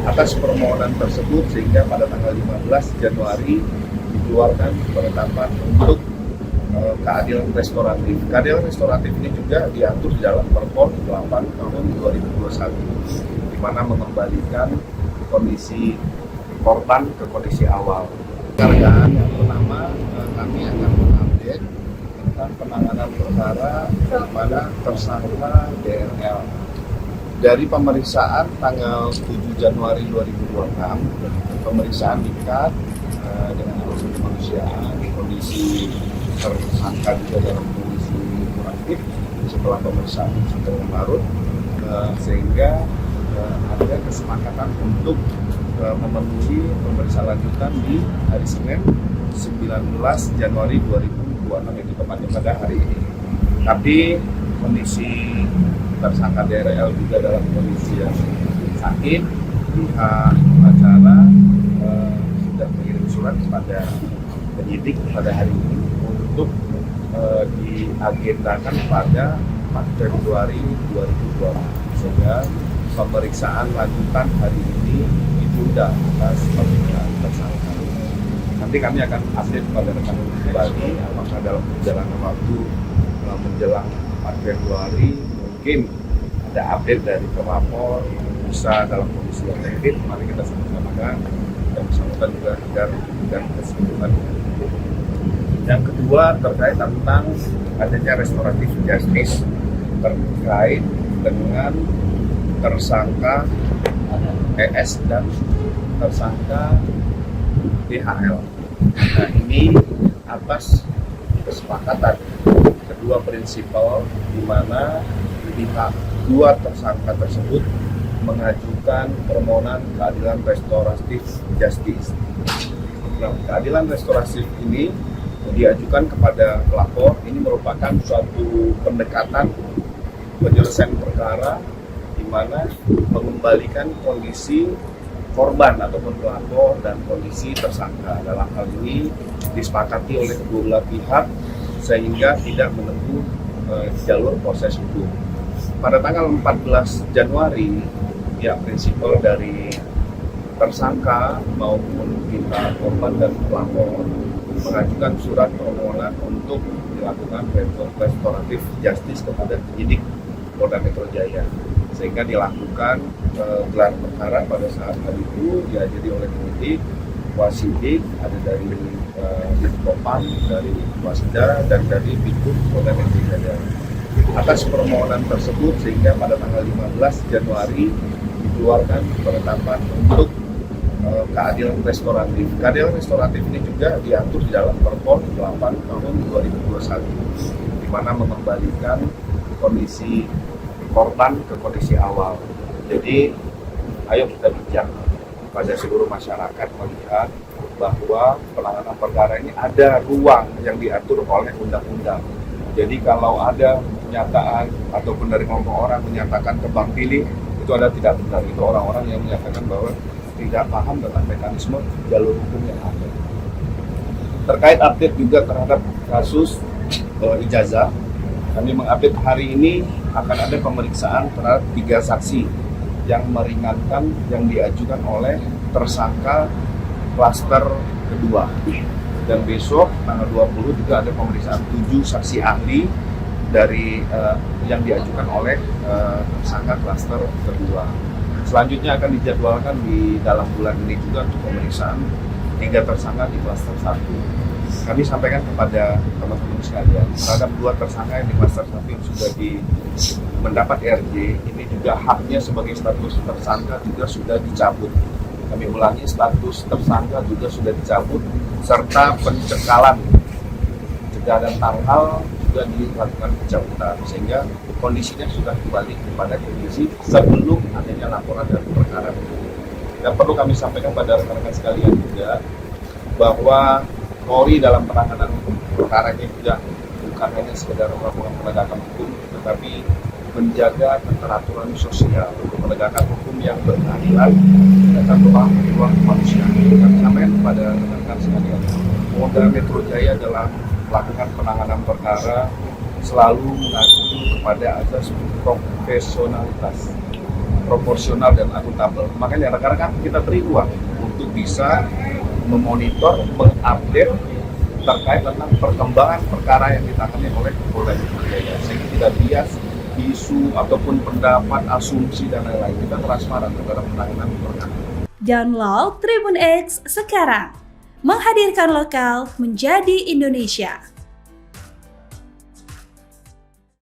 Atas permohonan tersebut sehingga pada tanggal 15 Januari dikeluarkan penetapan untuk keadilan restoratif. Keadilan restoratif ini juga diatur di dalam Perpol 8 tahun 2021, di mana mengembalikan kondisi korban ke kondisi awal. Penghargaan yang pertama, kami akan mengupdate tentang penanganan perkara di mana tersangka DRL. Dari pemeriksaan tanggal 7 Januari 2026, pemeriksaan tingkat dengan alasan kemanusiaan, kondisi tersangka juga dalam kondisi kurang fit setelah pemeriksaan sampai larut, sehingga ada kesepakatan untuk memenuhi pemeriksaan lanjutan di hari Senin 19 Januari 2026, itu tepatnya pada hari ini. Tapi kondisi tersangka DRL juga dalam kondisi yang sakit. Pihak pengacara sudah mengirim surat kepada penyidik pada hari ini untuk diagendakan pada 4 Februari 2020, sehingga pemeriksaan lanjutan hari ini ditunda atas pemeriksaan tersangka. Nanti kami akan update kepada rekan-rekan kembali apakah dalam perjalanan waktu menjelang 4 Februari mungkin ada update dari pelapor bisa dalam kondisi yang fit. Mari kita sama-sama yang bersangkutan juga agar dan kesimpulan. Yang kedua terkait tentang adanya restoratif justice terkait dengan tersangka ES dan tersangka DHL. Nah, ini atas kesepakatan kedua prinsipal di mana pihak dua tersangka tersebut mengajukan permohonan keadilan restoratif justice. Nah, keadilan restoratif ini diajukan kepada pelapor. Ini merupakan suatu pendekatan penyelesaian perkara di mana mengembalikan kondisi korban ataupun pelapor dan kondisi tersangka. Dalam hal ini disepakati oleh kedua belah pihak sehingga tidak menempuh jalur proses hukum. Pada tanggal 14 Januari, pihak prinsipal dari tersangka maupun pihak korban dan pelapor mengajukan surat permohonan untuk dilakukan restoratif justice kepada penyidik Polda Metro Jaya, sehingga dilakukan gelar perkara pada saat hari itu dihadiri oleh penyidik, wasidik, ada dari Ditpopam, dari Wasda, dan dari Biduk Polda Metro Jaya. Atas permohonan tersebut sehingga pada tanggal 15 Januari dikeluarkan penetapan untuk keadilan restoratif. Keadilan restoratif ini juga diatur di dalam Perpol 8 tahun 2021, di mana mengembalikan kondisi korban ke kondisi awal. Jadi, ayo kita bijak pada seluruh masyarakat melihat bahwa penanganan perkara ini ada ruang yang diatur oleh undang-undang. Jadi kalau ada pernyataan ataupun dari kelompok orang menyatakan tebang pilih, itu ada tidak benar. Itu orang-orang yang menyatakan bahwa tidak paham tentang mekanisme jalur hukum yang ada. Terkait update juga terhadap kasus ijazah, kami mengupdate hari ini akan ada pemeriksaan terhadap 3 saksi yang meringankan yang diajukan oleh tersangka klaster kedua. Dan besok tanggal 20 juga ada pemeriksaan 7 saksi ahli dari yang diajukan oleh tersangka klaster kedua. Selanjutnya akan dijadwalkan di dalam bulan ini juga untuk pemeriksaan 3 tersangka di klaster 1. Kami sampaikan kepada teman-teman sekalian terhadap 2 tersangka yang di klaster 1 yang sudah mendapat RJ, ini juga haknya sebagai status tersangka juga sudah dicabut. Kami ulangi, status tersangka juga sudah dicabut serta pencekalan cegah dan tanggal juga dilakukan pencabutan, sehingga kondisinya sudah kembali kepada kondisi sebelum adanya laporan dari perkara. Dan perlu kami sampaikan pada rekan-rekan sekalian juga bahwa Polri dalam penanganan perkara ini juga bukan hanya sekedar melakukan penegakan hukum, tetapi menjaga keteraturan sosial untuk penegakan hukum yang berkeadilan dan ruang kemanusiaan. Kami sampaikan kepada rekan-rekan sekalian, Polda Metro Jaya dalam melakukan penanganan perkara selalu mengacu kepada asas profesionalitas. proporsional dan akuntabel. Makanya rekan-rekan kita beri ruang untuk bisa memonitor, mengupdate terkait tentang perkembangan perkara yang ditangani oleh Polda Metro Jaya, sehingga tidak bias isu ataupun pendapat, asumsi dan lain-lain. Kita transparan terhadap penanganan perkara. Download Tribun X sekarang, menghadirkan lokal menjadi Indonesia.